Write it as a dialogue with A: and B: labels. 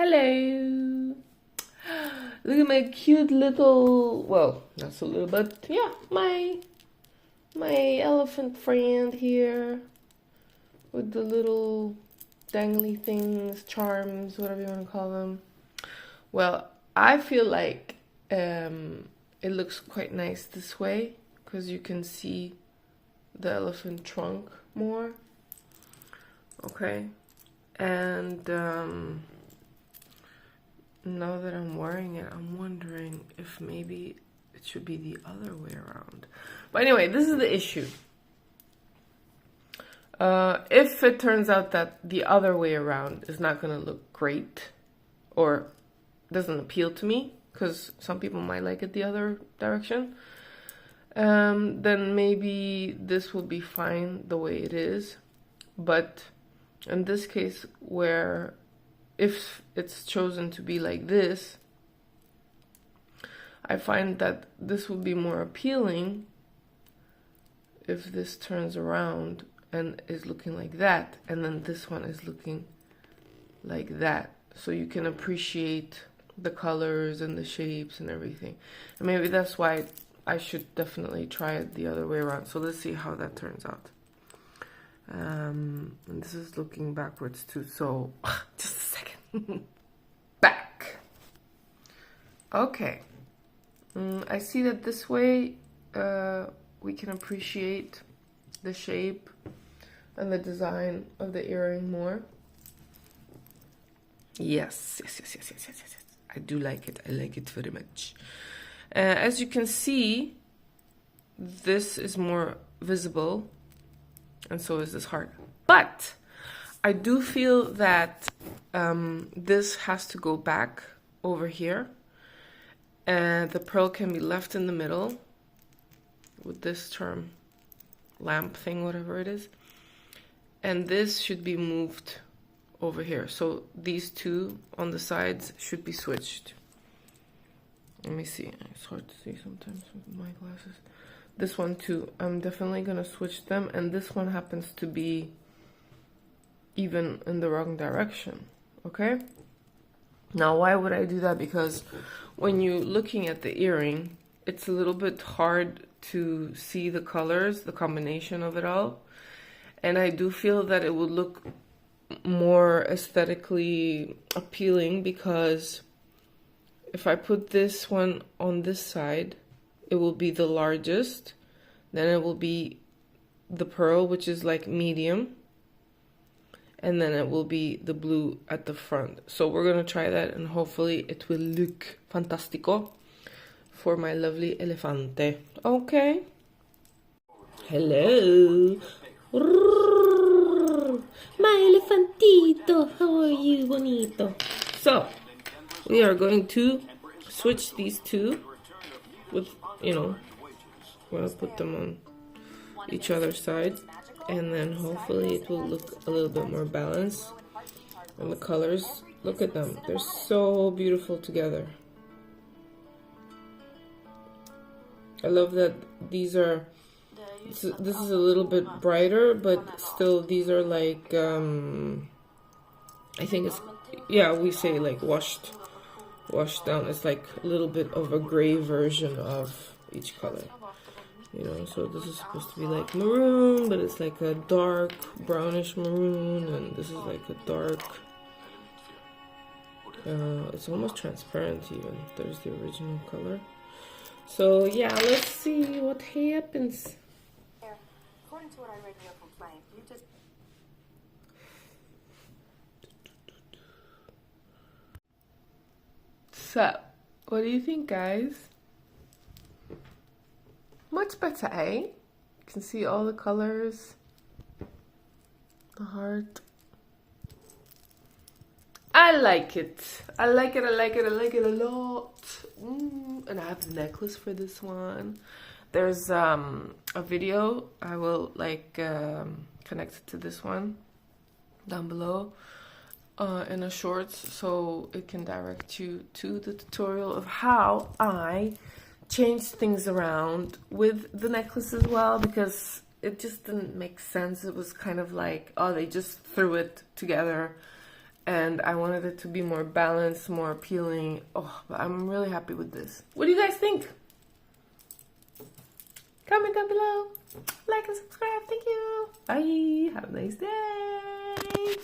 A: Hello. Look at my cute little, well, not so little, but yeah, my elephant friend here with the little dangly things, charms, whatever you want to call them. Well, I feel like it looks quite nice this way because you can see the elephant trunk more. Okay, and now that I'm wearing it, I'm wondering if maybe it should be the other way around. But anyway, this is the issue. If it turns out that the other way around is not going to look great or doesn't appeal to me, because some people might like it the other direction, then maybe this will be fine the way it is. But in this case, where if it's chosen to be like this, I find that this would be more appealing if this turns around and is looking like that, and then this one is looking like that, so you can appreciate the colors and the shapes and everything. And maybe that's why I should definitely try it the other way around. So let's see how that turns out. And this is looking backwards too, so just a second. Back. Okay. I see that this way we can appreciate the shape and the design of the earring more. Yes. I do like it. I like it very much. As you can see, this is more visible, and so is this heart. But I do feel that this has to go back over here, and the pearl can be left in the middle with this term, lamp thing, whatever it is. And this should be moved over here. So these two on the sides should be switched. Let me see. It's hard to see sometimes with my glasses. This one too. I'm definitely gonna switch them, and this one happens to be even in the wrong direction. Okay? Now, why would I do that? Because when you're looking at the earring, it's a little bit hard to see the colors, the combination of it all. And I do feel that it would look more aesthetically appealing, because if I put this one on this side, it will be the largest. Then it will be the pearl, which is like medium. And then it will be the blue at the front. So we're going to try that, and hopefully it will look fantastico for my lovely elefante. Okay. Hello. My elefantito. How are you, bonito? So, we are going to switch these two with, you know, we're going to put them on each other's side. And then hopefully it will look a little bit more balanced. And the colors, look at them. They're so beautiful together. I love that these are, this is a little bit brighter, but still these are like, I think it's, yeah, we say like washed down. It's like a little bit of a gray version of each color. You know, so this is supposed to be like maroon, but it's like a dark brownish maroon, and this is like a dark, it's almost transparent even. There's the original color. So yeah, let's see what happens.
B: According to what I read in your complaint, you just...
A: So, what do you think, guys? Much better, eh? You can see all the colors. The heart. I like it. I like it a lot. And I have the necklace for this one. There's a video. I will like connect it to this one down below in a shorts, so it can direct you to the tutorial of how I changed things around with the necklace as well, because it just didn't make sense. It was kind of like, oh, they just threw it together and I wanted it to be more balanced, more appealing. Oh, but I'm really happy with this. What do you guys think? Comment down below. Like and subscribe. Thank you. Bye. Have a nice day.